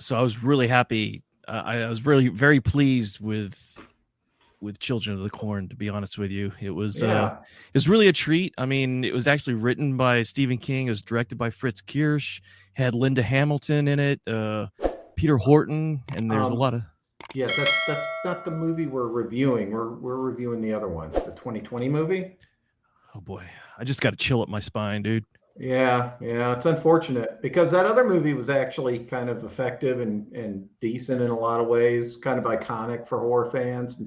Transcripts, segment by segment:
So I was really happy. I was really very pleased with Children of the Corn. To be honest with you, it was really a treat. I mean, it was actually written by Stephen King. It was directed by Fritz Kirsch. Had Linda Hamilton in it, Peter Horton, and there's a Um, lot of. yes, that's not the movie we're reviewing. We're reviewing the other one, the 2020 movie. Oh boy, I just got to chill up my spine, dude. Yeah, yeah, it's unfortunate because that other movie was actually kind of effective and decent in a lot of ways, kind of iconic for horror fans.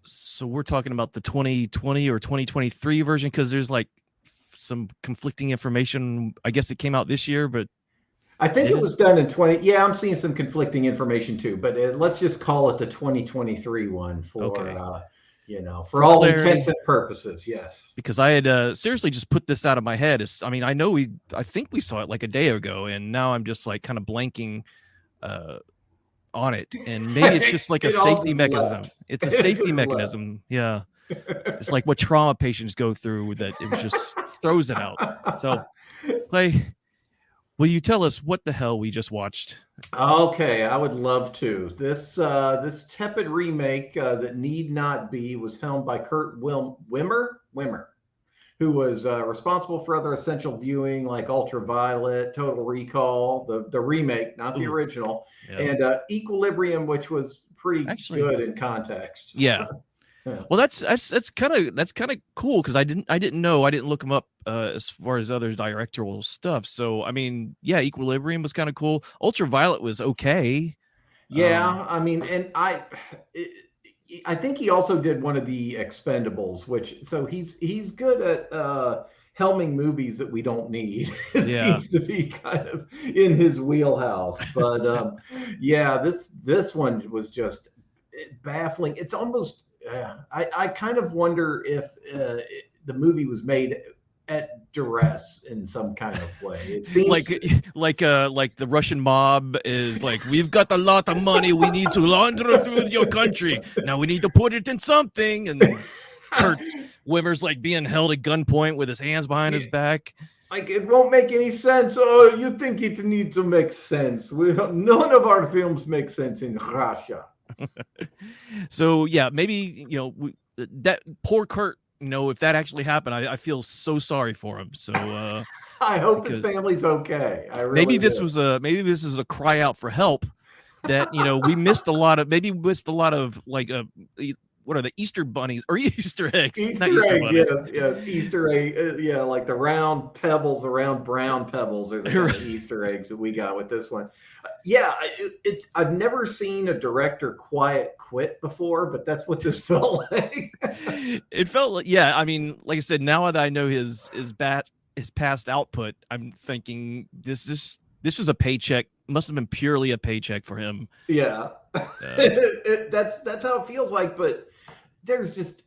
So we're talking about the 2020 or 2023 version because there's like some conflicting information. I guess it came out this year, but I think it didn't. was done in 20. Yeah, I'm seeing some conflicting information too, but let's just call it the 2023 one for Okay, for for all intents clarity, and purposes. Yes. because I had seriously just put this out of my head. I mean, I think we saw it like a day ago, and now I'm just like kind of blanking uh, on it. And maybe it's just like a It all safety just mechanism. left. It's a It safety just left. mechanism. Yeah, it's like what trauma patients go through that it just throws it out. So, Clay, will you tell us what the hell we just watched? Okay, I would love to. This tepid remake that need not be was helmed by Wimmer, who was responsible for other essential viewing like Ultraviolet, Total Recall, the remake, not the Ooh, original, yeah, and Equilibrium, which was pretty actually, good in context. yeah. Yeah. Well, that's kind of cool because I didn't know, I didn't look them up as far as other directorial stuff. So I mean, yeah, Equilibrium was kind of cool. Ultraviolet was okay. Um, Yeah, I mean, and I think he also did one of the Expendables, which so he's good at helming movies that we don't need. It yeah, seems to be kind of in his wheelhouse. But yeah, this one was just baffling. It's almost I kind of wonder if the movie was made at duress in some kind of way. It like seems. like the Russian mob is like, we've got a lot of money, we need to launder through your country. Now we need to put it in something. And Kurt Wimmer's like being held at gunpoint with his hands behind his back. Like it won't make any sense. Oh, you think it needs to make sense? None of our films make sense in Russia. So yeah, maybe that poor Kurt. If that actually happened, I feel so sorry for him. So I hope his because family's okay. I maybe really this do. was a cry out for help that we missed a lot of, maybe missed a lot of like what are the Easter bunnies or Easter eggs, not Easter Easter egg, yes, bunnies. yes, Easter egg, yeah, like the round pebbles, the round brown pebbles are the kind of Easter eggs that we got with this one. Yeah, I've never seen a director quiet quit before, but that's what this felt like. It felt like, yeah, I mean, like I said, now that I know his past output, I'm thinking this was a paycheck, must have been purely a paycheck for him. Yeah, uh, that's how it feels like. But there's just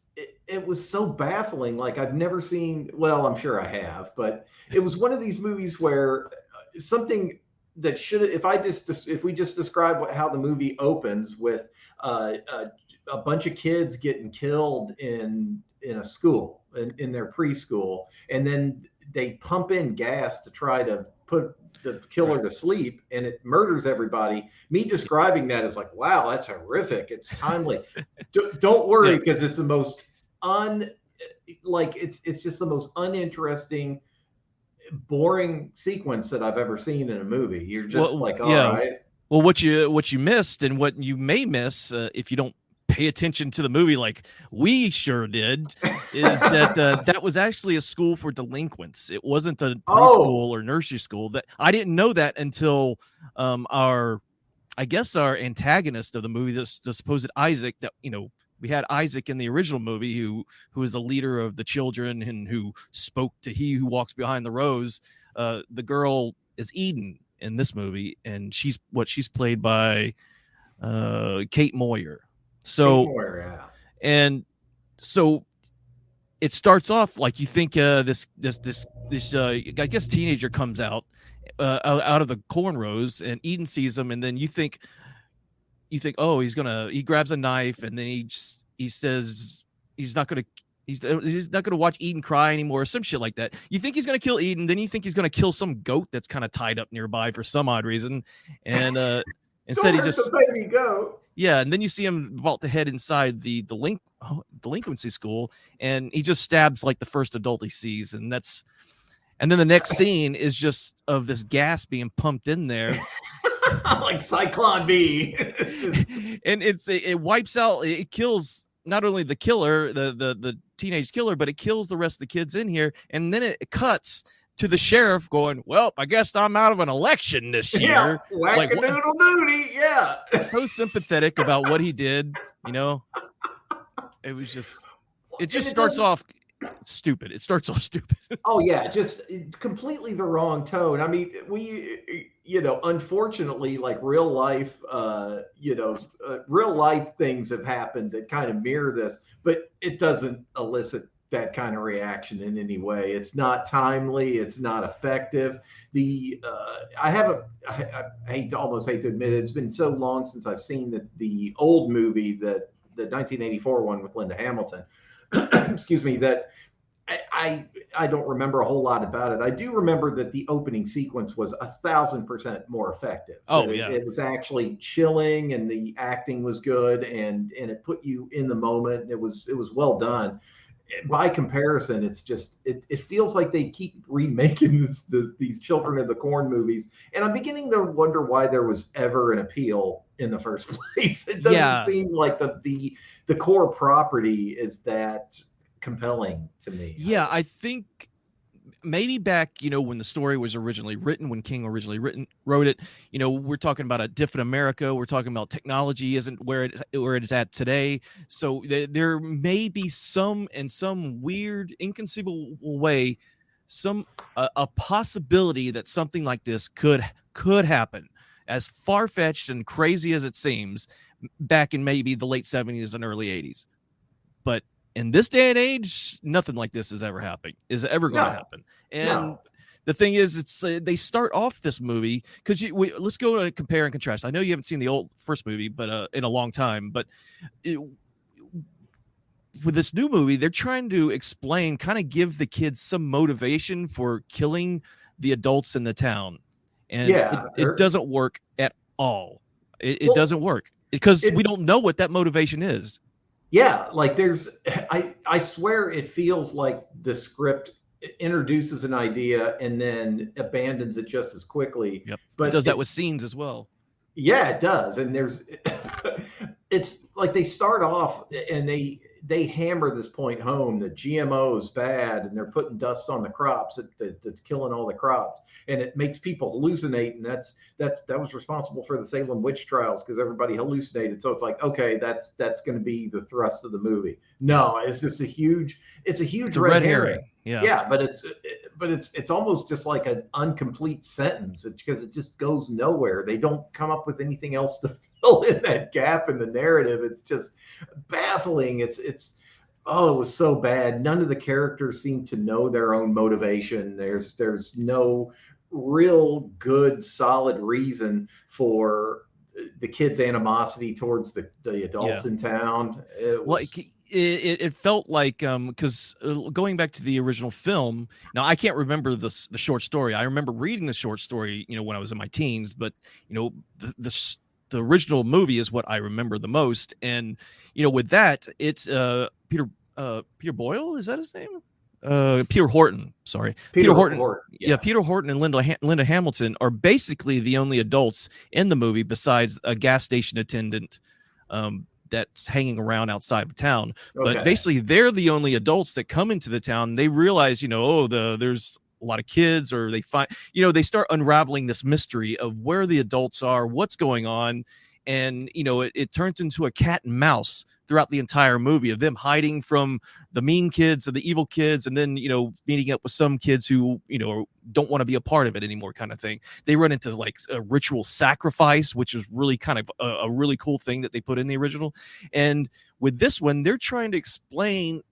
it was so baffling. Like I've never seen. Well, I'm sure I have, but it was one of these movies where something that should if we just describe how the movie opens with a bunch of kids getting killed in a school in their preschool, and then they pump in gas to try to put the right. killer to sleep and it murders everybody. Me describing that is like, wow, that's horrific. It's timely. Don't Yeah. worry, because it's the most un like it's just the most uninteresting, boring sequence that I've ever seen in a movie. You're just Well, like, all yeah. right. Well, what you missed and what you may miss if you don't pay attention to the movie like we sure did, is that that was actually a school for delinquents. It wasn't a Oh, preschool or nursery school. That I didn't know that until our I guess our antagonist of the movie, the supposed Isaac, that we had Isaac in the original movie who is the leader of the children and who spoke to he who walks behind the rose. The girl is Eden in this movie, and she's played by Kate Moyer. Kate So Moore, yeah. and so it starts off like you think this I guess teenager comes out of the cornrows, and Eden sees him, and then you think, oh, he grabs a knife, and then he says he's not gonna watch Eden cry anymore, or some shit like that. You think he's gonna kill Eden, then you think he's gonna kill some goat that's kind of tied up nearby for some odd reason, and Instead, Don't he hurt just the baby goat. yeah, and then you see him vault to head inside the delinquency school, and he just stabs like the first adult he sees, and then the next scene is just of this gas being pumped in there. Like Cyclone B. And it wipes out, it kills not only the killer, the teenage killer, but it kills the rest of the kids in here. And then it cuts to the sheriff going, well, I guess I'm out of an election this year. Yeah, Like, whack-a-doodle doody. Yeah. so sympathetic about what he did, you know. It was just, it just starts off stupid. It starts off stupid. Oh yeah, just completely the wrong tone. I mean, we, unfortunately, like real life, real life things have happened that kind of mirror this, but it doesn't elicit that kind of reaction in any way. It's not timely. It's not effective. I almost hate to admit it. It's been so long since I've seen the old movie, the 1984 one with Linda Hamilton. Excuse me, that I don't remember a whole lot about it. I do remember that the opening sequence was 1,000% more effective. Oh yeah, it was actually chilling, and the acting was good, and it put you in the moment. It was well done. By comparison, it's just it feels like they keep remaking these Children of the Corn movies, and I'm beginning to wonder why there was ever an appeal in the first place. It doesn't seem like the core property is that compelling to me. Yeah, I think maybe back, when the story was originally written, when King originally wrote it, we're talking about a different America. We're talking about technology isn't where it is at today. So there may be some weird, inconceivable way, a possibility that something like this could happen, as far-fetched and crazy as it seems, back in maybe the late 70s and early 80s. But in this day and age, nothing like this is ever going to happen. And the thing is, it's they start off this movie because let's go to compare and contrast. I know you haven't seen the old first movie, but in a long time. But with this new movie, they're trying to explain, kind of give the kids some motivation for killing the adults in the town, and it doesn't work at all. It doesn't work because we don't know what that motivation is. Yeah, like I swear it feels like the script introduces an idea and then abandons it just as quickly. Yep. But it does that with scenes as well. Yeah, it does. And it's like they start off and they hammer this point home that GMO is bad, and they're putting dust on the crops that's killing all the crops, and it makes people hallucinate, and that was responsible for the Salem witch trials because everybody hallucinated. So it's like, okay, that's going to be the thrust of the movie. No, it's just a huge red herring. Yeah, but it's almost just like an incomplete sentence because it just goes nowhere. They don't come up with anything else to fill in that gap in the narrative. It's just baffling. It was so bad. None of the characters seem to know their own motivation. There's no real good solid reason for the kids' animosity towards the adults in town. It felt like because going back to the original film, now I can't remember the short story. I remember reading the short story, when I was in my teens, but the original movie is what I remember the most. And with that, it's Peter Boyle, is that his name? Peter Horton, sorry. Peter Horton. Yeah, Peter Horton and Linda Hamilton are basically the only adults in the movie besides a gas station attendant that's hanging around outside of town. Okay. But basically, they're the only adults that come into the town. They realize, there's a lot of kids, or they find, they start unraveling this mystery of where the adults are, what's going on. And, it turns into a cat and mouse throughout the entire movie of them hiding from the mean kids and the evil kids. And then, meeting up with some kids who, don't want to be a part of it anymore, kind of thing. They run into like a ritual sacrifice, which is really kind of a really cool thing that they put in the original. And with this one, they're trying to explain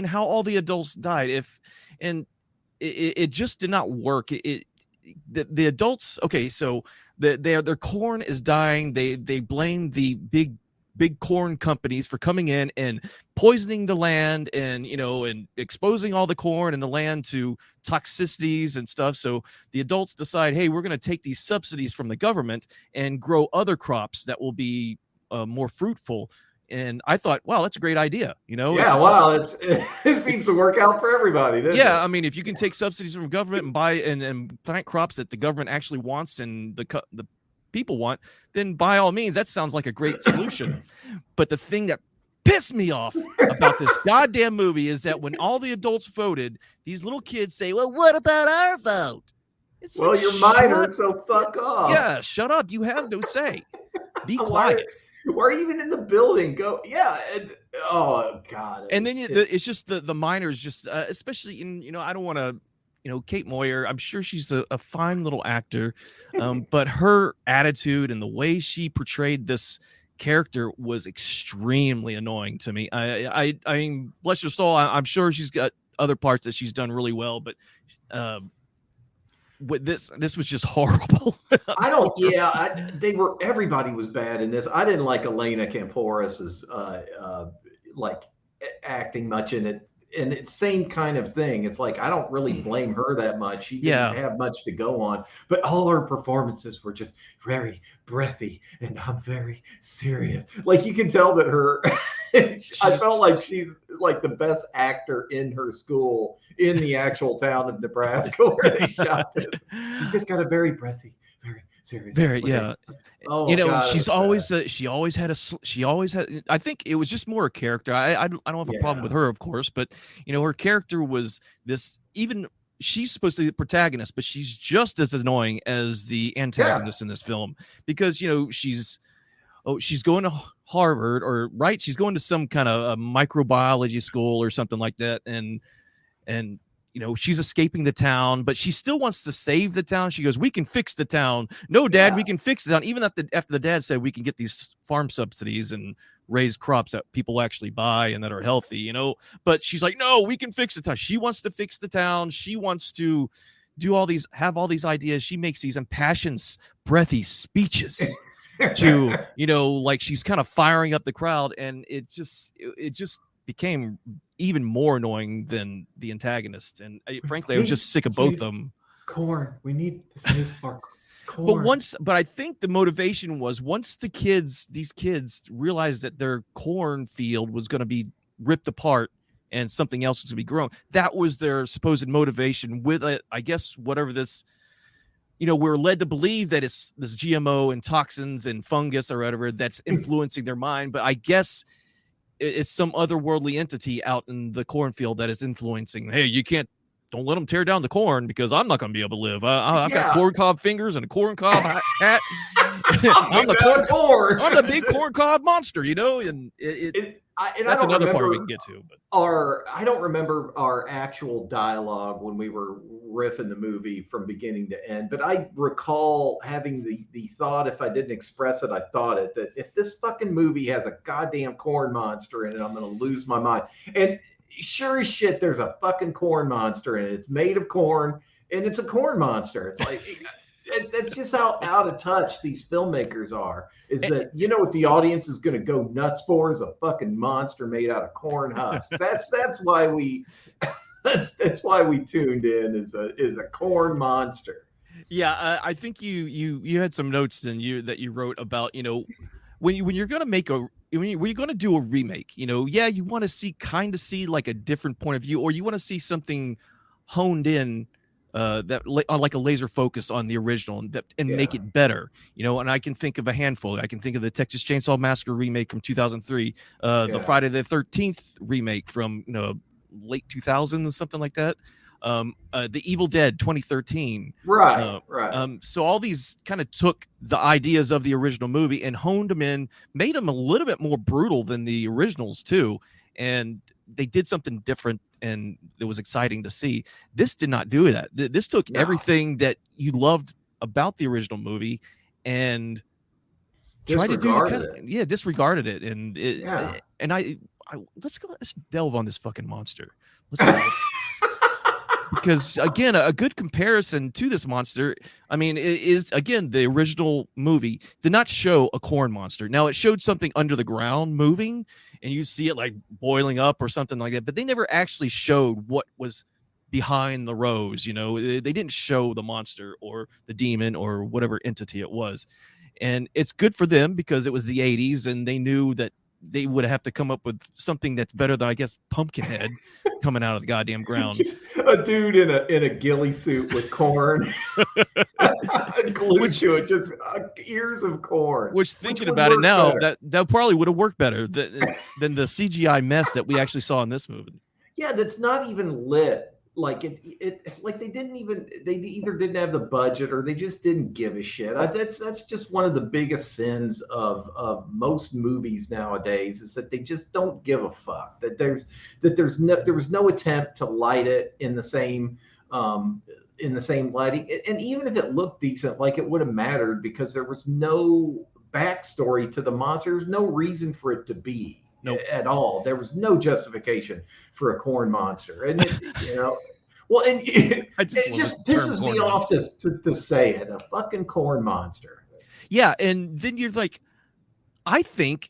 how all the adults died. It just did not work. The adults, okay, so their corn is dying. They blame the big big corn companies for coming in and poisoning the land and, and exposing all the corn and the land to toxicities and stuff. So the adults decide, hey, we're going to take these subsidies from the government and grow other crops that will be more fruitful. And I thought, wow, that's a great idea. Yeah, wow, it seems to work out for everybody. Yeah, it? I mean, if you can take subsidies from government and buy and plant crops that the government actually wants and the people want, then by all means, that sounds like a great solution. But the thing that pissed me off about this goddamn movie is that when all the adults voted, these little kids say, well, what about our vote? It's well, like, you're minor, so fuck off. Yeah, shut up. You have no say. Be quiet. Or even in the building, go, yeah. Oh God. And then it's just the minors, just especially in, I don't want to, Kate Moyer, I'm sure she's a fine little actor, but her attitude and the way she portrayed this character was extremely annoying to me. I mean, bless her soul, I'm sure she's got other parts that she's done really well, but with this was just horrible. Everybody was bad in this. I didn't like Elena Camporas's like acting much in it, and it's same kind of thing. It's like I don't really blame her that much. She didn't have much to go on, but all her performances were just very breathy, and I'm very serious. Like you can tell that her. I felt like she's like the best actor in her school in the actual town of Nebraska where they shot this. She's just got a very breathy, very serious. Yeah. Oh, God, she always had. I think it was just more a character. I don't have a problem with her, of course, but her character was this. Even she's supposed to be the protagonist, but she's just as annoying as the antagonist in this film because she's going to Harvard she's going to some kind of a microbiology school or something like that. And she's escaping the town, but she still wants to save the town. She goes, we can fix the town. No, Dad, we can fix the town. Even after the dad said we can get these farm subsidies and raise crops that people actually buy and that are healthy, but she's like, no, we can fix the town. She wants to fix the town. She wants to have all these ideas. She makes these impassioned, breathy speeches. To like she's kind of firing up the crowd, and it just became even more annoying than the antagonist. And frankly, I was just sick of both of them. Corn, we need to save our corn. But I think the motivation was once these kids realized that their cornfield was going to be ripped apart and something else was going to be grown. That was their supposed motivation with it. I guess whatever this. We're led to believe that it's this GMO and toxins and fungus or whatever that's influencing their mind. But I guess it's some otherworldly entity out in the cornfield that is influencing. Hey, don't let them tear down the corn because I'm not going to be able to live. I've got corncob fingers and a corncob hat. I'm the big corncob monster, and that's another part we can get to. But I don't remember our actual dialogue when we were riffing the movie from beginning to end, but I recall having the thought, if I didn't express it, I thought it, that if this fucking movie has a goddamn corn monster in it, I'm going to lose my mind. And sure as shit, there's a fucking corn monster in it. It's made of corn, and it's a corn monster. It's like... That's just how out of touch these filmmakers are. Is that what the audience is going to go nuts for is a fucking monster made out of corn husks. That's why we that's why we tuned in is a corn monster. Yeah, I think you had some notes that you wrote about when you're going to make when you're going to do a remake. You want to see like a different point of view, or you want to see something honed in. That like a laser focus on the original and make it better, and I can think of a handful. I can think of the Texas Chainsaw Massacre remake from 2003, the Friday the 13th remake from late 2000s, something like that. The Evil Dead 2013. Right. So all these kind of took the ideas of the original movie and honed them in, made them a little bit more brutal than the originals too, and they did something different, and it was exciting to see. This did not do that. This took everything that you loved about the original movie and tried to do disregarded it. And let's delve on this fucking monster. Let's go. because again, a good comparison to this monster, I mean, is again the original movie did not show a corn monster. Now it showed something under the ground moving, and you see it like boiling up or something like that. But they never actually showed what was behind the rose. They didn't show the monster or the demon or whatever entity it was. And it's good for them because it was the 80s and they knew that they would have to come up with something that's better than, I guess, Pumpkinhead coming out of the goddamn ground. Just a dude in a ghillie suit with corn glued to it, just ears of corn. Which thinking about it now, that probably would have worked better than the CGI mess that we actually saw in this movie. Yeah, that's not even lit. Like like they either didn't have the budget or they just didn't give a shit. That's just one of the biggest sins of most movies nowadays, is that they just don't give a fuck. There was no attempt to light it in the same lighting, and even if it looked decent, like it would have mattered because there was no backstory to the monster. There's no reason for it to be. Nope. At all. There was no justification for a corn monster, and well, and it just pisses me off to say it, a fucking corn monster. Yeah, and then you're like, I think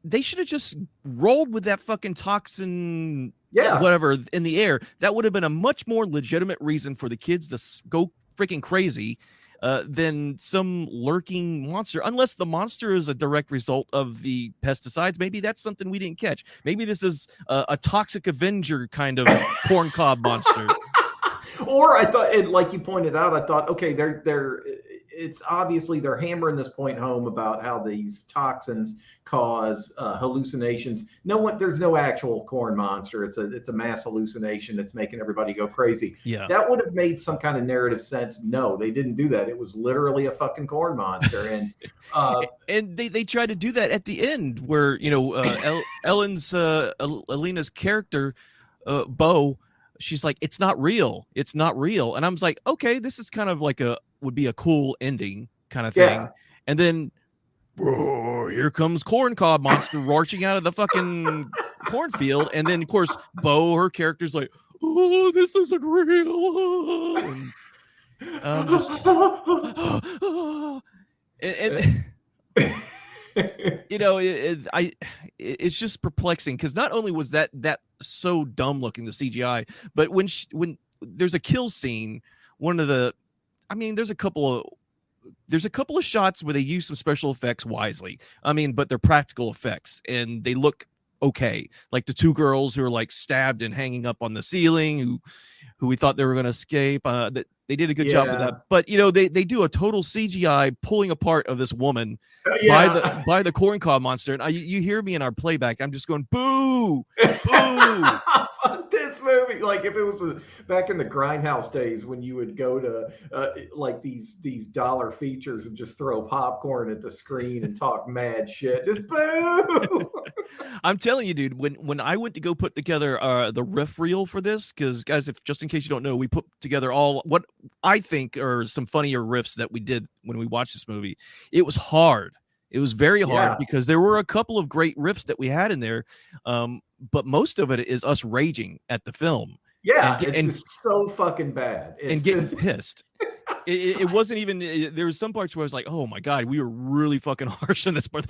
they should have just rolled with that fucking toxin, whatever, in the air. That would have been a much more legitimate reason for the kids to go freaking crazy. Than some lurking monster, unless the monster is a direct result of the pesticides. Maybe that's something we didn't catch. Maybe this is a toxic Avenger kind of corn cob monster. Or I thought, and like you pointed out, I thought, okay, it's obviously they're hammering this point home about how these toxins cause hallucinations. There's no actual corn monster. It's a mass hallucination that's making everybody go crazy. Yeah, that would have made some kind of narrative sense. No, they didn't do that. It was literally a fucking corn monster, and and they tried to do that at the end, where Ellen's Alina's character, Bo. She's like, it's not real. It's not real. And I was like, okay, this is kind of like would be a cool ending kind of thing. Yeah. And then here comes corn cob monster marching out of the fucking cornfield. And then of course, Bo, her character's like, oh, this isn't real. And just, it's just perplexing because not only was that so dumb looking, the CGI, but when there's a kill scene, there's a couple of shots where they use some special effects wisely. But they're practical effects and they look okay. Like the two girls who are like stabbed and hanging up on the ceiling, who we thought they were going to escape. They did a good job with that. But they do a total CGI pulling apart of this woman by the corn cob monster. And you hear me in our playback. I'm just going, boo, boo. This movie, like if it was back in the Grindhouse days when you would go to like these dollar features and just throw popcorn at the screen and talk mad shit, just boo. I'm telling you, dude, when I went to go put together the riff reel for this, because guys, if just in case you don't know, we put together all what I think are some funnier riffs that we did when we watched this movie. It was hard. It was very hard because there were a couple of great riffs that we had in there. But most of it is us raging at the film. Yeah, it's just so fucking bad. And getting pissed. It wasn't even, there was some parts where I was like, oh my God, we were really fucking harsh on this part.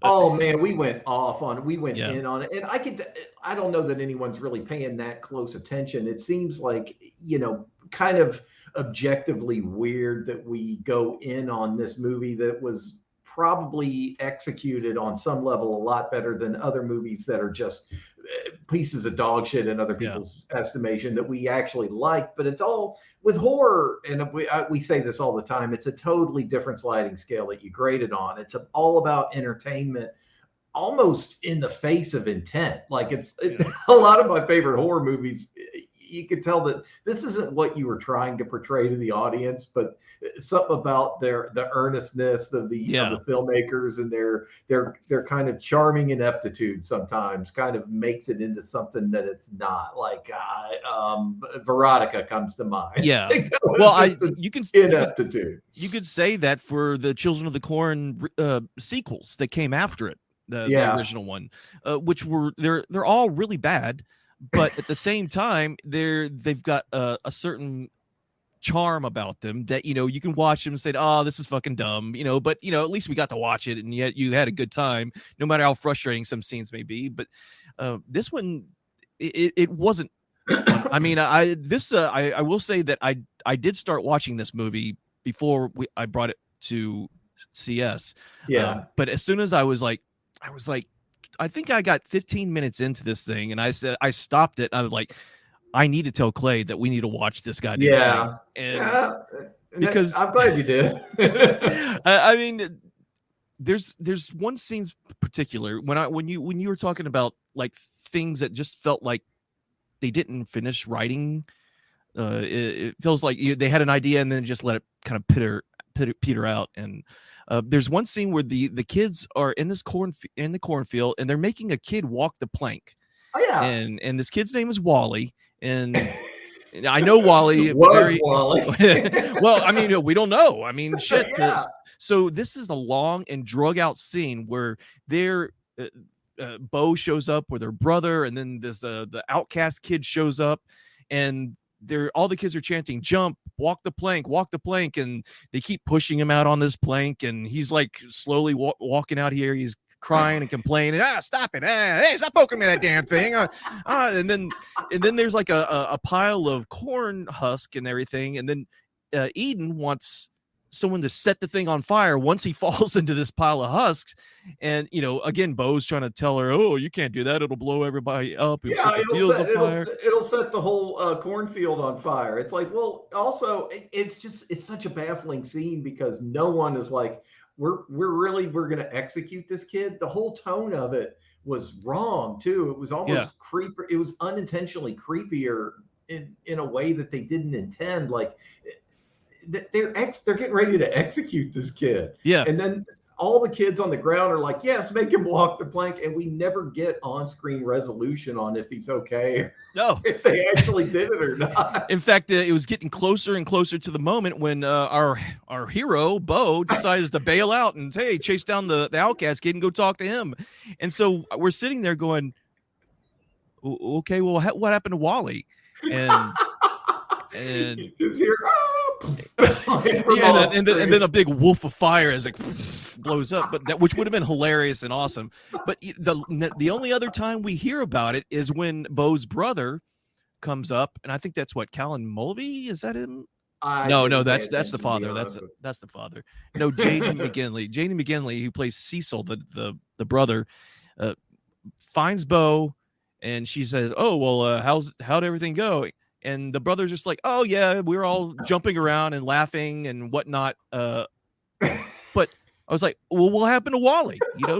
Oh man, we went off on it. We went in on it. And I don't know that anyone's really paying that close attention. It seems like, kind of objectively weird that we go in on this movie that was probably executed on some level a lot better than other movies that are just pieces of dog shit in other people's estimation that we actually like. But it's all with horror, and we say this all the time, it's a totally different sliding scale that you grade it on. It's all about entertainment, almost in the face of intent. Like a lot of my favorite horror movies, you could tell that this isn't what you were trying to portray to the audience, but something about the earnestness of the filmmakers and their kind of charming ineptitude sometimes kind of makes it into something that it's not. Like Veronica comes to mind. Yeah. You could say that for the Children of the Corn sequels that came after it, the original one, which were they're all really bad. but at the same time, they've got a certain charm about them that you can watch them and say, "Oh, this is fucking dumb," but at least we got to watch it, and yet you had a good time, no matter how frustrating some scenes may be. But this one, it wasn't fun. I mean, I will say that I did start watching this movie before I brought it to CS. Yeah. But as soon as I was like, I think I got 15 minutes into this thing, and I stopped it. I was like, I need to tell Clay that we need to watch this goddamn thing. And because I'm glad you did. I mean, there's one scene in particular when you were talking about like things that just felt like they didn't finish writing. It feels like they had an idea and then just let it kind of peter out. And there's one scene where the kids are in the cornfield, and they're making a kid walk the plank. Oh yeah. And this kid's name is Wally. And I know Wally Wally. Well, I mean, we don't know. I mean, shit. Yeah. So this is a long and drug out scene where they're Bo shows up with her brother, and then there's the outcast kid shows up, and all the kids are chanting, "Jump, walk the plank," and they keep pushing him out on this plank, and he's like slowly walking out here. He's crying and complaining, stop it, hey, stop poking me that damn thing, and then there's like a pile of corn husk and everything, and then Eden wants someone to set the thing on fire once he falls into this pile of husks. And again, Bo's trying to tell her, "Oh, you can't do that, it'll blow everybody up, it'll set the whole cornfield on fire." It's like, well, also it's such a baffling scene because no one is like, we're going to execute this kid. The whole tone of it was wrong too. It was almost creepy. It was unintentionally creepier in a way that they didn't intend. Like they're getting ready to execute this kid. Yeah. And then all the kids on the ground are like, "Yes, make him walk the plank," and we never get on-screen resolution on if he's okay. No, if they actually did it or not. In fact, it was getting closer and closer to the moment when our hero Bo decides to bail out and chase down the outcast kid and go talk to him. And so we're sitting there going, "Okay, well, what happened to Wally?" And you just hear, and then a big wolf of fire as it blows up, which would have been hilarious and awesome. But the only other time we hear about it is when Bo's brother comes up, and I think that's what, Callan Mulvey, is that him? No, that's the father. That's the father. No, Jaden McGinley, who plays Cecil, the brother, finds Bo, and she says, "Oh, well, how'd everything go?" And the brother's just like, "Oh yeah, we were all jumping around and laughing and whatnot." But I was like, "Well, what happened to Wally?" I know,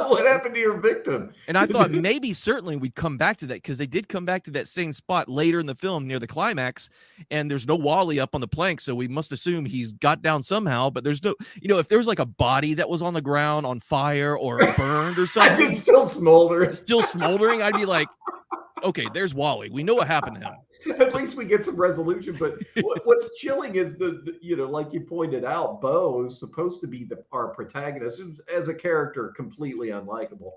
what happened to your victim? And I thought certainly we'd come back to that, because they did come back to that same spot later in the film near the climax, and there's no Wally up on the plank, so we must assume he's got down somehow. But there's no, if there was like a body that was on the ground on fire or burned or something, still smoldering, I'd be like, "Okay, there's Wally. We know what happened to him." At least we get some resolution. But what's chilling is the like you pointed out, Bo is supposed to be our protagonist, as a character completely unlikable.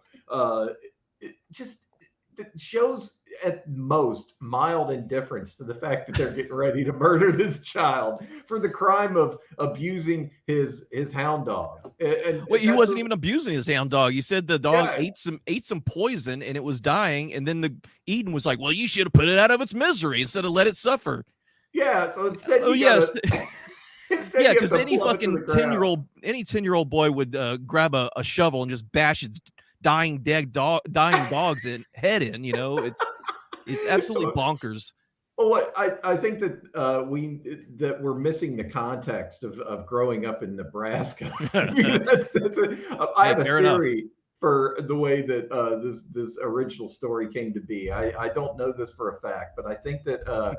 It shows at most mild indifference to the fact that they're getting ready to murder this child for the crime of abusing his hound dog. And wait, he wasn't even abusing his hound dog. He said the dog ate some poison and it was dying, and then Eden was like, "Well, you should have put it out of its misery instead of let it suffer." Yeah, so instead because any fucking 10-year-old boy would grab a shovel and just bash its dying dog's head in. It's absolutely bonkers. Well, I think that we're missing the context of growing up in Nebraska. I have a theory for the way that this original story came to be. I don't know this for a fact, but I think that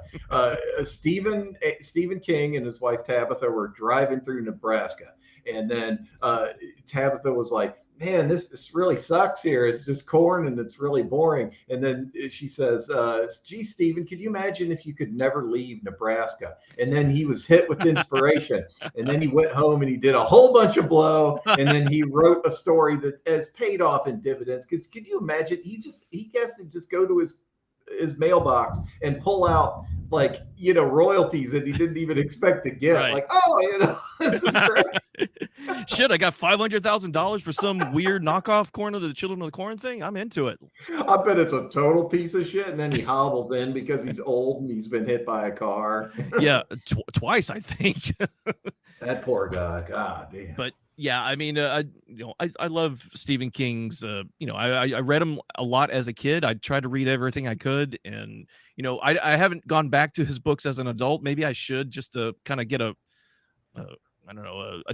Stephen King and his wife Tabitha were driving through Nebraska, and then Tabitha was like, "Man, this really sucks here. It's just corn and it's really boring." And then she says, "Gee, Stephen, could you imagine if you could never leave Nebraska?" And then he was hit with inspiration. And then he went home and he did a whole bunch of blow. And then he wrote a story that has paid off in dividends. Because could you imagine? He has to just go to his mailbox and pull out like, royalties that he didn't even expect to get. Right. Like, oh, this is great. Shit, I got $500,000 for some weird knockoff Corn of the Children of the Corn thing. I'm into it. I bet it's a total piece of shit. And then he hobbles in because he's old and he's been hit by a car. Yeah, twice, I think. That poor guy. God damn. But yeah, I mean, I love Stephen King's. I read him a lot as a kid. I tried to read everything I could, and I haven't gone back to his books as an adult. Maybe I should, just to kind of get a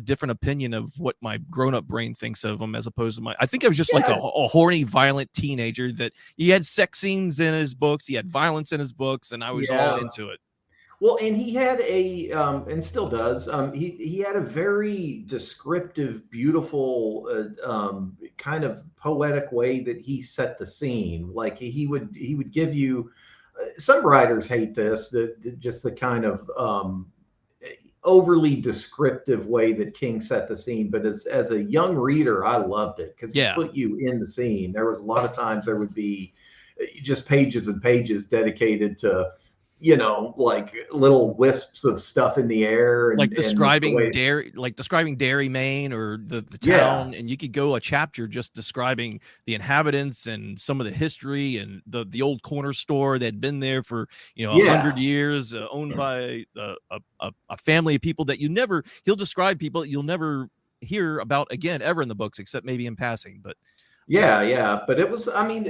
different opinion of what my grown-up brain thinks of him, as opposed to I think I was just like a horny, violent teenager that he had sex scenes in his books, he had violence in his books, and I was all into it. Well, and he had and still does. He had a very descriptive, beautiful, kind of poetic way that he set the scene. Like he would give you. Some writers hate this, just the kind of overly descriptive way that King set the scene. But as a young reader, I loved it because he put you in the scene. There was a lot of times there would be just pages and pages dedicated to, like little wisps of stuff in the air, like describing Derry, Maine, or the town, and you could go a chapter just describing the inhabitants and some of the history and the old corner store that had been there for 100 years, owned by a family of people that he'll describe people that you'll never hear about again ever in the books, except maybe in passing. But but it was, I mean,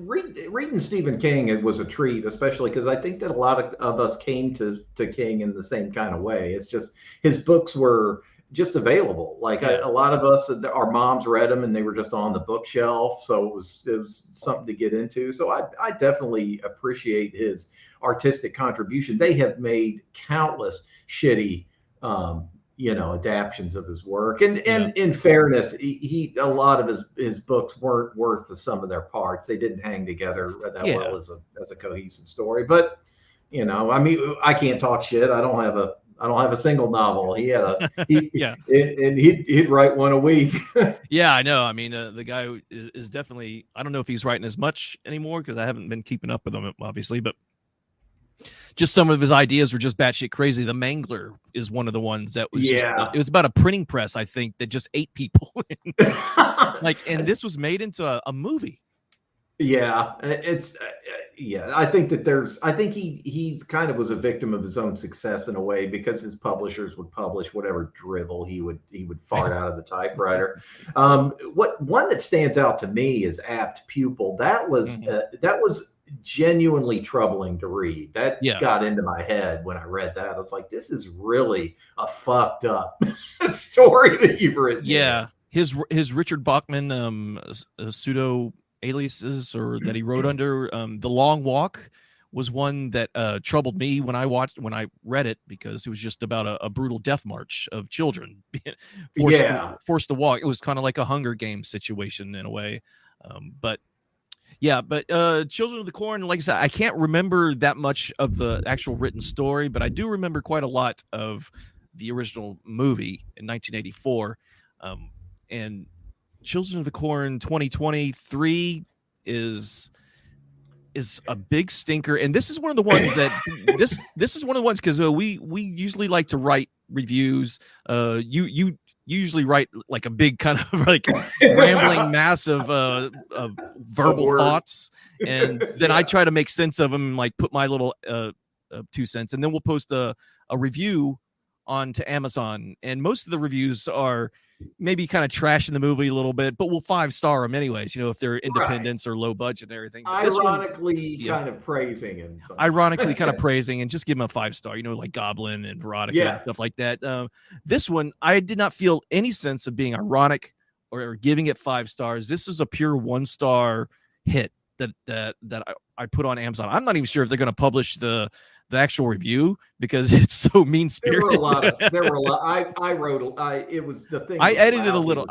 reading Stephen King, it was a treat, especially because I think that a lot of us came to King in the same kind of way. It's just his books were just available. Like a lot of us, our moms read them and they were just on the bookshelf. So it was something to get into. So I definitely appreciate his artistic contribution. They have made countless shitty adaptions of his work, and in fairness, he a lot of his books weren't worth the sum of their parts. They didn't hang together that well as a cohesive story. But I mean, I can't talk shit. I don't have a single novel. He had and he'd write one a week. Yeah, I know. I mean, the guy is definitely, I don't know if he's writing as much anymore because I haven't been keeping up with him, obviously, but just some of his ideas were just batshit crazy. The Mangler is one of the ones that was it was about a printing press, I think, that just ate people. And this was made into a movie. Yeah, it's I think that he's kind of was a victim of his own success in a way, because his publishers would publish whatever drivel he would fart out of the typewriter. One that stands out to me is Apt Pupil. That was genuinely troubling to read. That got into my head when I read that. I was like, this is really a fucked up story that you've written. Yeah, his Richard Bachman pseudo aliases, or that he wrote under, The Long Walk was one that troubled me when I read it, because it was just about a brutal death march of children forced to walk. It was kind of like a Hunger Games situation in a way. But Children of the Corn, like I said, I can't remember that much of the actual written story, but I do remember quite a lot of the original movie in 1984. And Children of the Corn 2023 is a big stinker, and this is one of the ones that this is one of the ones, because we usually like to write reviews. You usually write like a big kind of like rambling mass of verbal thoughts, and then I try to make sense of them and like put my little 2 cents, and then we'll post a review onto Amazon, and most of the reviews are maybe kind of trashing the movie a little bit, but we'll 5-star them anyways, if they're independents or low budget and everything. Ironically kind of praising and just give them a 5-star, like Goblin and Veronica and stuff like that. This one, I did not feel any sense of being ironic or giving it 5 stars. This is a pure 1-star hit that I put on Amazon. I'm not even sure if they're going to publish the actual review, because it's so mean-spirited. There were a lot. I wrote. It was the thing. I edited a little.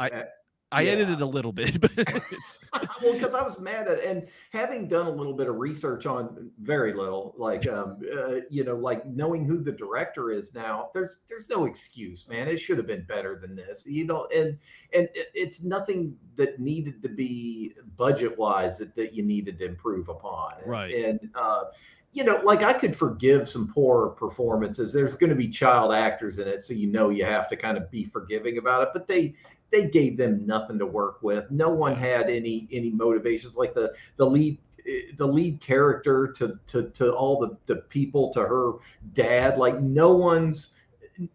I edited a little bit, but it's well, because I was mad at, and having done a little bit of research on very little, like like knowing who the director is now, there's no excuse, man. It should have been better than this, and it's nothing that needed to be budget wise that you needed to improve upon, right. and like I could forgive some poor performances. There's going to be child actors in it, so you have to kind of be forgiving about it. But they gave them nothing to work with. No one had any motivations. Like the lead character to all the people, to her dad. Like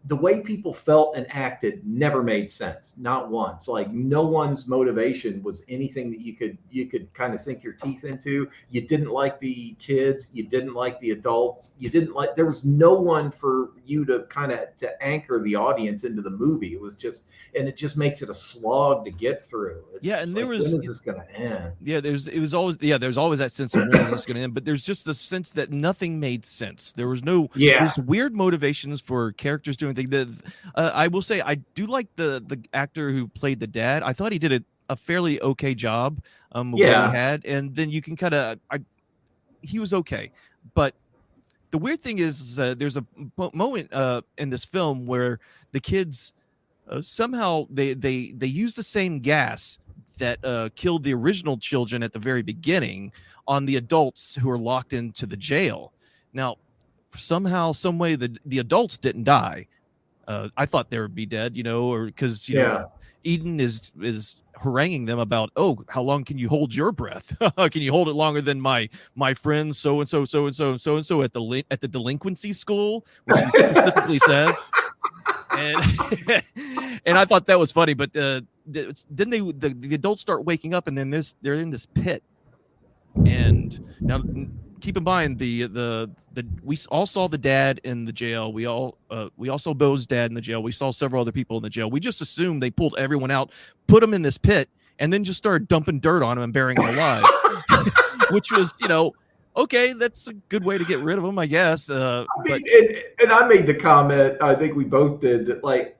the way people felt and acted never made sense, not once. Like no one's motivation was anything that you could kind of sink your teeth into. You didn't like the kids, you didn't like the adults, there was no one for you to kind of to anchor the audience into the movie. It just makes it a slog to get through. And when is this going to end? There's always that sense of when is this going to end, but there's just the sense that nothing made sense. There was no there's weird motivations for characters doing things. I will say I do like the actor who played the dad. I thought he did a fairly okay job with what he had, and then you can kind of he was okay. But the weird thing is there's a moment in this film where the kids somehow they use the same gas that killed the original children at the very beginning on the adults who are locked into the jail. Now, somehow, some way, the adults didn't die. I thought they would be dead, or because Eden is haranguing them about, oh, how long can you hold your breath? Can you hold it longer than my friend so and so at the delinquency school, which he specifically says. And and I thought that was funny, but then the adults start waking up, and then they're in this pit. And now keep in mind we all saw the dad in the jail. We all saw Bo's dad in the jail. We saw several other people in the jail. We just assumed they pulled everyone out, put them in this pit, and then just started dumping dirt on them and burying them alive, which was okay, that's a good way to get rid of them, I guess. And I made the comment, I think we both did, that like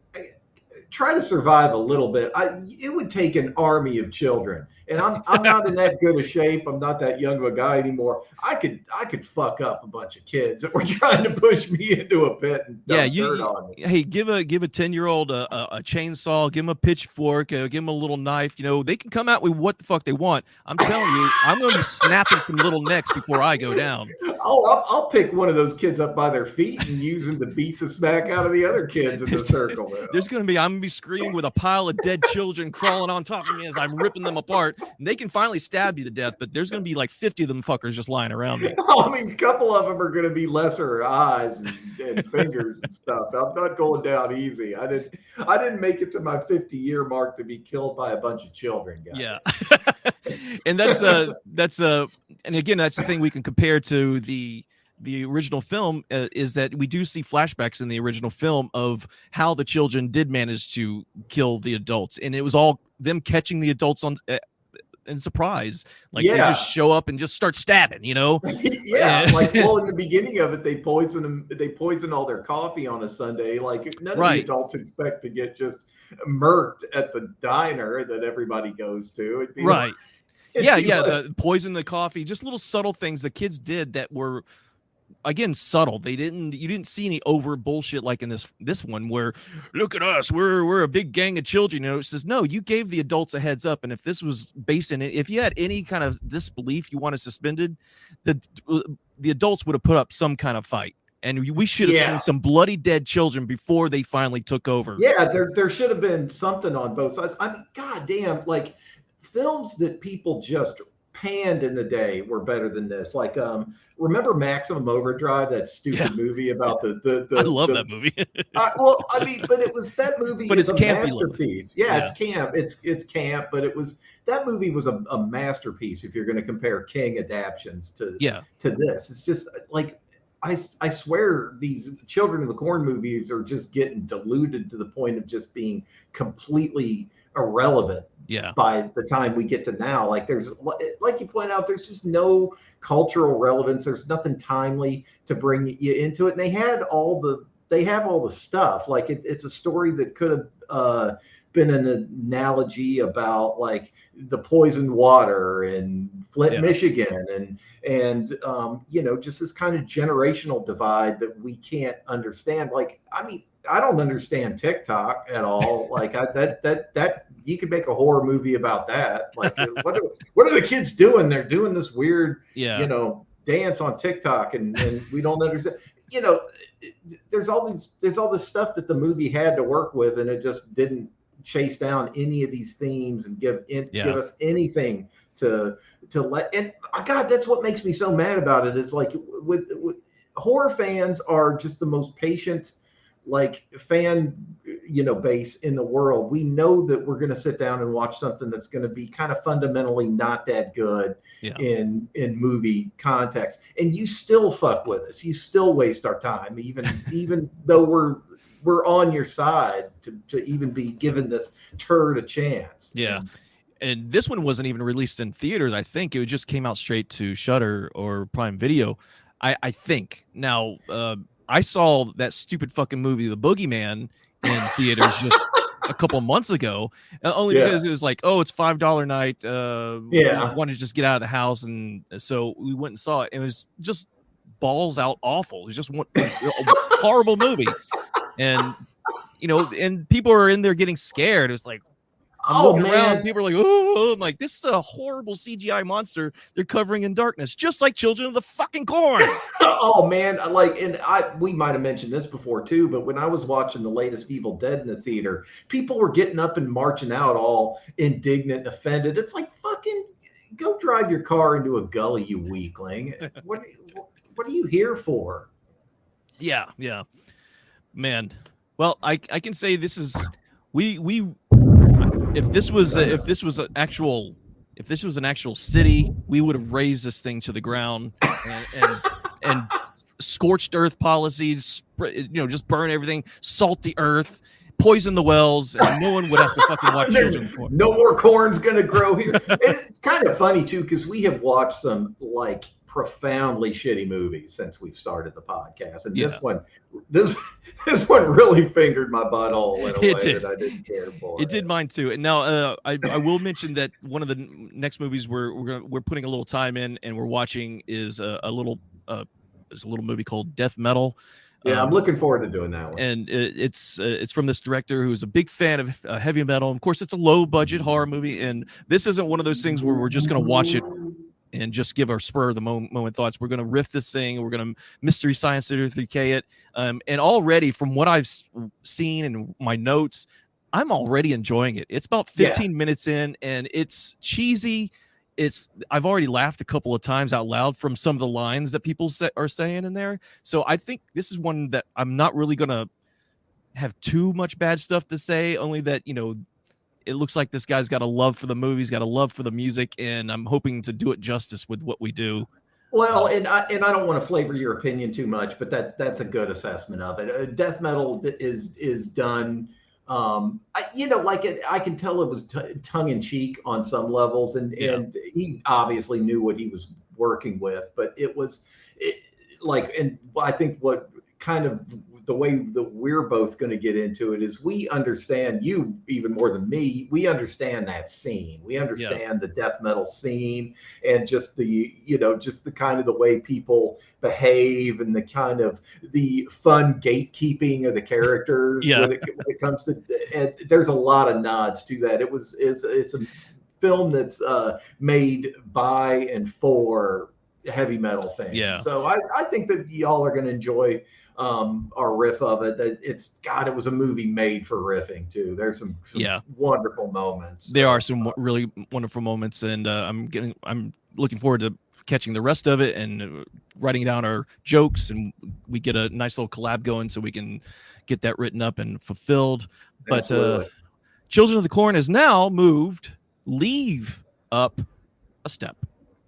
try to survive a little bit. It would take an army of children, and I'm not in that good a shape. I'm not that young of a guy anymore. I could fuck up a bunch of kids that were trying to push me into a pit and dump dirt on me. Hey, give a 10-year-old a chainsaw, give him a pitchfork, give him a little knife. They can come out with what the fuck they want. I'm telling you, I'm going to be snapping some little necks before I go down. I'll pick one of those kids up by their feet and use them to beat the smack out of the other kids in the circle. I'm going to be screaming with a pile of dead children crawling on top of me as I'm ripping them apart. And they can finally stab you to death, but there's going to be like 50 of them fuckers just lying around me. I mean, a couple of them are going to be lesser eyes and fingers and stuff. I'm not going down easy. I didn't make it to my 50-year mark to be killed by a bunch of children, guys. Yeah. And that's and again, that's the thing we can compare to the original film is that we do see flashbacks in the original film of how the children did manage to kill the adults, and it was all them catching the adults on in surprise, like they just show up and just start stabbing, Like in the beginning of it, they poison all their coffee on a Sunday. Like none of the adults expect to get just murked at the diner that everybody goes to. It'd be poison the coffee, just little subtle things the kids did that were, again, subtle. You didn't see any over bullshit like in this one where, look at us, we're a big gang of children. It says, no, you gave the adults a heads up, and if this was based in it, if you had any kind of disbelief you wanted suspended, the adults would have put up some kind of fight. And we should have seen some bloody dead children before they finally took over. Yeah, there should have been something on both sides. I mean, goddamn, like films that people just panned in the day were better than this. Like, remember Maximum Overdrive, that stupid movie about the I love that movie. But it was that movie. But it's a campy masterpiece. It's camp. It's camp, but that movie was a masterpiece. If you're going to compare King adaptions to this, it's just like. I swear these Children of the Corn movies are just getting diluted to the point of just being completely irrelevant by the time we get to now. Like there's, like you point out, there's just no cultural relevance. There's nothing timely to bring you into it. And they have all the stuff. Like it's a story that could have been an analogy about like the poisoned water in Flint, Michigan, and just this kind of generational divide that we can't understand. Like, I mean, I don't understand TikTok at all. Like that you could make a horror movie about that. Like, what are the kids doing? They're doing this weird, dance on TikTok, and we don't understand. There's all this stuff that the movie had to work with, and it just didn't chase down any of these themes and give us anything to let. And God, that's what makes me so mad about it. Is like with horror fans are just the most patient like fan base in the world. We know that we're going to sit down and watch something that's going to be kind of fundamentally not that good in movie context, and you still fuck with us. You still waste our time, even though we're on your side to even be given this turd a chance. And this one wasn't even released in theaters. I think it just came out straight to Shudder or Prime Video. I think now. I saw that stupid fucking movie, The Boogeyman, in theaters just a couple months ago, only because it was like, oh, it's $5 night. We wanted to just get out of the house, and so we went and saw it. It was just balls out awful. It was just a horrible movie, and and people are in there getting scared. It's like, I'm looking around, people are like, oh, I'm like, this is a horrible CGI monster they're covering in darkness, just like Children of the fucking Corn. Oh man, we might have mentioned this before too, but when I was watching the latest Evil Dead in the theater, people were getting up and marching out all indignant and offended. It's like, fucking go drive your car into a gully, you weakling. What are you here for? Yeah, man. Well, I can say this is if this was an actual city, we would have razed this thing to the ground and scorched earth policies, just burn everything, salt the earth, poison the wells, and no one would have to fucking watch Children of the Corn. No more corn's gonna grow here. It's kind of funny too, because we have watched some like profoundly shitty movies since we've started the podcast, and this one really fingered my butthole in a way that I didn't care for. It did mine too. And now I will mention that one of the next movies we're putting a little time in and we're watching is a little movie called Death Metal. I'm looking forward to doing that one. And it's from this director who's a big fan of heavy metal. Of course, it's a low budget horror movie, and this isn't one of those things where we're just going to watch it and just give our spur of the moment thoughts. We're going to riff this thing. We're going to Mystery Science Theater 3K it. And already from what I've seen and my notes, I'm already enjoying it. It's about 15 minutes in, and it's cheesy. I've already laughed a couple of times out loud from some of the lines that people are saying in there. So I think this is one that I'm not really going to have too much bad stuff to say, only that, it looks like this guy's got a love for the movies, got a love for the music, and I'm hoping to do it justice with what we do. Well, and I don't want to flavor your opinion too much, but that's a good assessment of it. Death metal is done. I can tell it was tongue in cheek on some levels, and he obviously knew what he was working with, but and I think what kind of the way that we're both going to get into it is we understand, you even more than me, we understand that scene. We understand the death metal scene, and just the kind of the way people behave, and the kind of the fun gatekeeping of the characters when it comes to, and there's a lot of nods to that. It's a film that's made by and for heavy metal fans. So I think that y'all are going to enjoy our riff of it. That it was a movie made for riffing too. There's some wonderful moments. There are some really wonderful moments, and I'm looking forward to catching the rest of it and writing down our jokes, and we get a nice little collab going so we can get that written up and fulfilled. But Children of the Corn has now leave up a step.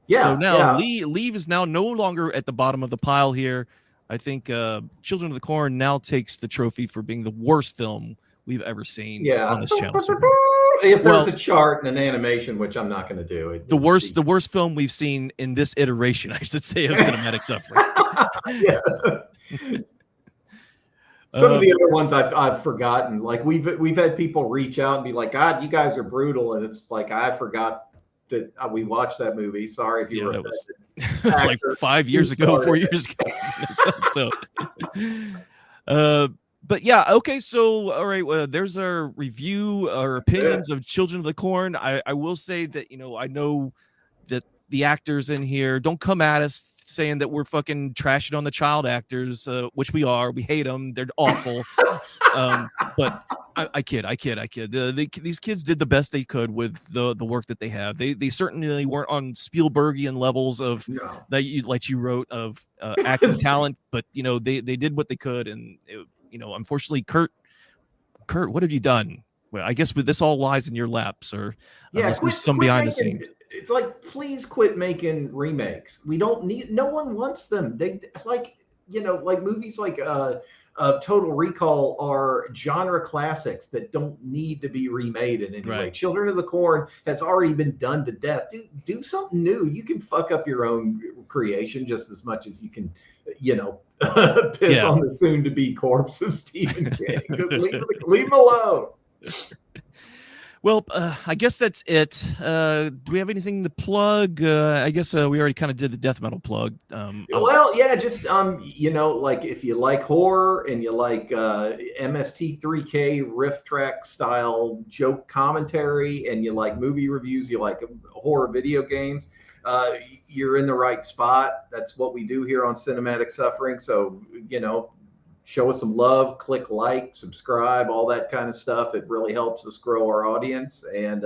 So now leave is now no longer at the bottom of the pile here. I think Children of the Corn now takes the trophy for being the worst film we've ever seen on this channel. If there's a chart and an animation, which I'm not going to do, the worst film we've seen in this iteration, I should say, of cinematic suffering. Some of the other ones I've forgotten. Like we've had people reach out and be like, "God, you guys are brutal," and it's like I forgot that we watched that movie. Sorry if you were offended. It was like 5 years ago, 4 years ago. But yeah, okay. So, all right. There's our review, our opinions of Children of the Corn. I will say that, I know that the actors in here don't come at us saying that we're fucking trashing on the child actors, which we are. We hate them. They're awful. But I kid. These kids did the best they could with the work that they have. They certainly weren't on Spielbergian levels of that you wrote of acting talent, but they did what they could, and unfortunately, Kurt, what have you done? Well, I guess with this all lies in your lap, sir. Unless there's some behind the scenes. It's like, please quit making remakes. We don't need. No one wants them. They like movies like Total Recall are genre classics that don't need to be remade in any way. Children of the Corn has already been done to death. Do something new. You can fuck up your own creation just as much as you can, piss on the soon-to-be corpse of Stephen King. leave him alone. Well, I guess that's it. Do we have anything to plug? I guess we already kind of did the death metal plug. Just like if you like horror and you like MST3K riff track style joke commentary and you like movie reviews, you like horror video games, you're in the right spot. That's what we do here on Cinematic Suffering. So, show us some love, click like, subscribe, all that kind of stuff. It really helps us grow our audience. And,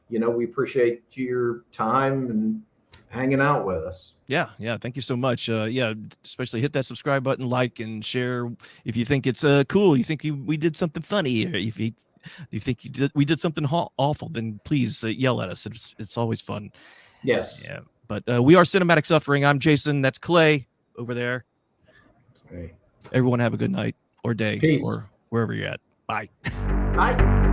we appreciate your time and hanging out with us. Yeah. Thank you so much. Especially hit that subscribe button, like, and share if you think it's cool. You think we did something funny. Or if you think we did something awful, then please yell at us. It's always fun. Yes. Yeah. But we are Cinematic Suffering. I'm Jason. That's Clay over there. Hey. Everyone have a good night or day. Peace. Or wherever you're at. Bye. Bye.